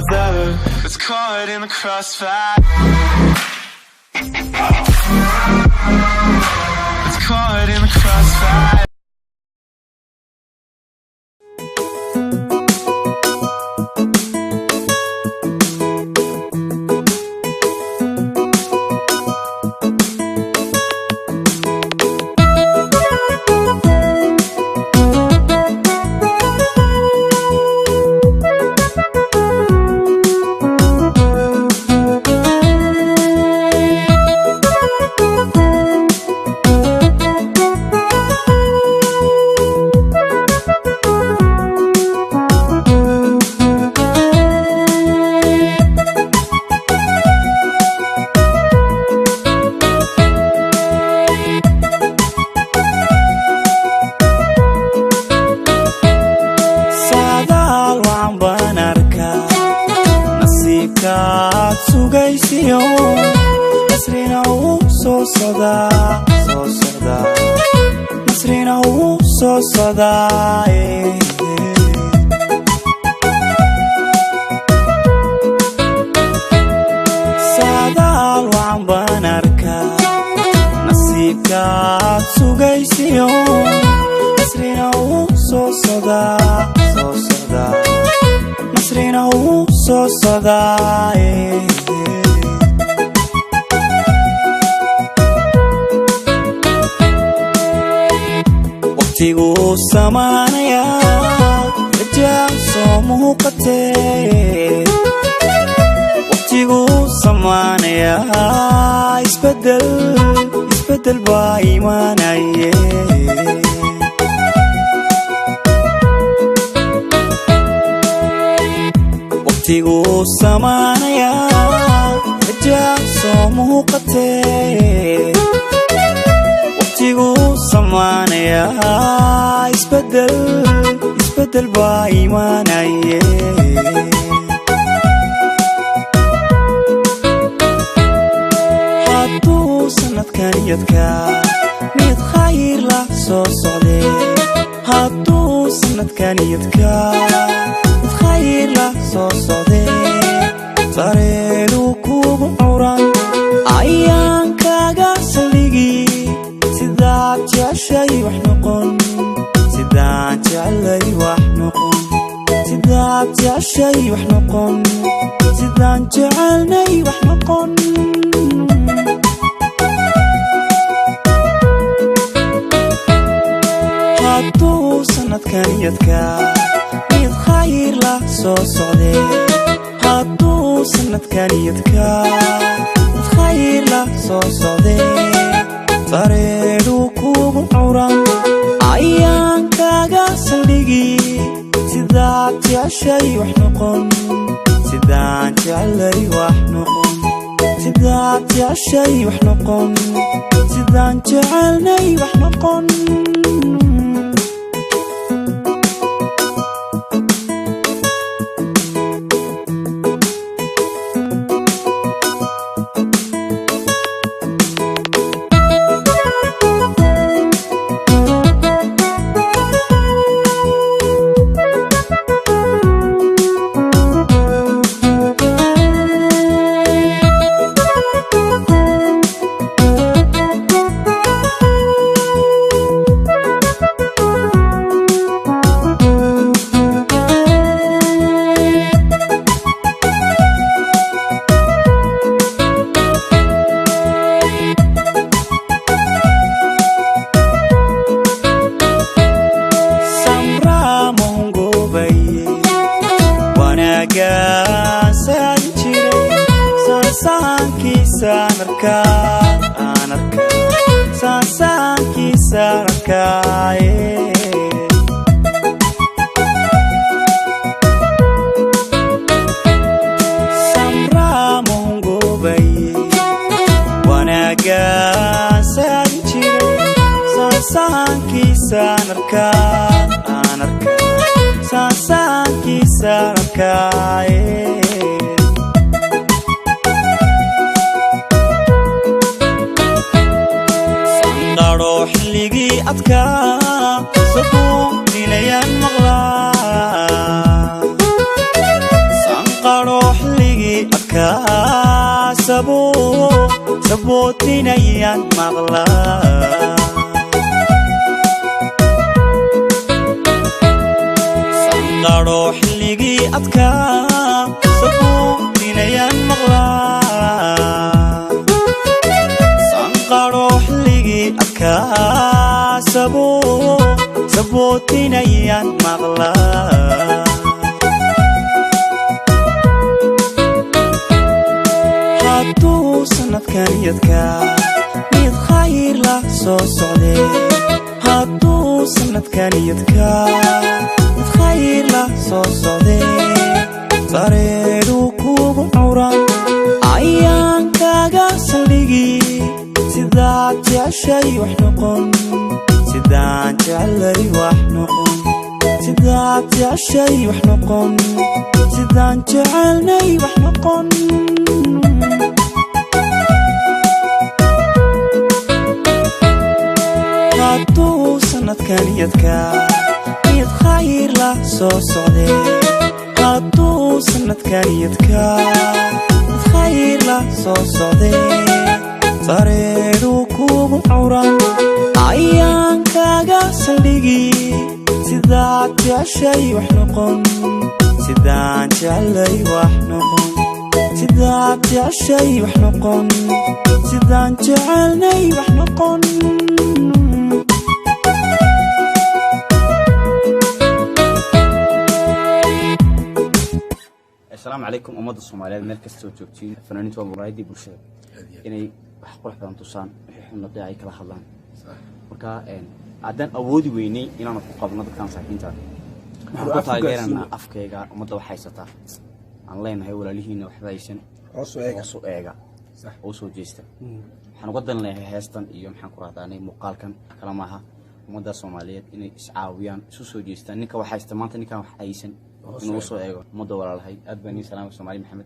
brother that's caught in the crossfire. It's caught in the crossfire. nasrina wuu soo socdaa saadaal waan baan arkaa nasiibkaad sugaysiyo nasrina wuu soo socdaa nasrina wuu soo socdaa waqtigu samaanaya rajaa soo muuqatee waqtigu samaanaya isbedel baa imaanaye waqtigu samaanaya rajaa soo muuqatee waqtigu samaanaya isbedel baa imaanaye hadduu sanadkan yadka mid khayr la soo socdee hadduu sanadkan yadka mid khayr la soo socdee sareedu kugu curan ayaan kaga saldhigi sidaan jeclay wax noqon sidaan jeclay wax noqon sidaan jeclay wax noqon sidaan jecelnay wax noqon hadduu sanadkan yadka mid khayr la soo socdee hadduu sanadkan yadka mid khayr la soo socdee sareedu kugu curan ayaan kaga saldhigi sidaan jeclay wax noqon sidaan jeclay wax noqon sidaan jeclay wax noqon sidaan jecelnay wax noqon sanqaro xilligii adkaa sabuu nilayaan maqlaa sanqaro adkaa sabootinayaan maqlaa sanqadho xilligii adkaa sabootinayaan maqlaa sanqadho xilligii adkaa sabootinayaan maqlaa hadduu sanadkan yadkaa mid khayr la soo socdee hadduu sanadkan yadkaa mid khayr la soo socdee sareedhuu kugu curan ayaan kaaga saldhigii sidaad jeceshay wax noqon sidaan jecelay wax noqon sidaad jeceshay wax noqon sidaan jecelnay wax noqon hadduu sanadkan yadkaa mid khayr la soo socdee hadduu sanadkan yadkaa mid khayr la soo socdee sareedhuu kugu curan ayaan kaaga saldhigii sidaad jeceshay wax noqon sidaan jecelay wax noqon sidaad jeceshay wax noqon sidaan jecelnay wax noqon السلام عليكم أمد الصوماليات مركز توجوكتين فنانين ومرايدي بوشة إني بحقول حبان تصان وحنا نطيعي كلا خلان مركا عدن أودي ويني إن أنا فوق نض كان ساكين تاني مركا غيرنا أفكيجا أمد وحيستا عنلين هاي ولا ليهنا وحدايشن أوسو إيجا أوسو جيستا حنقدر له هاستن يوم حنقرأتاني مقال كان كلامها أمد الصوماليات إني إسعاويان سوسو جيستا نيكا وحيستا ما أنت نيكا وحيسن إنه وصل أيوة مدة ولا هاي أدبني سلام الصومالي محمد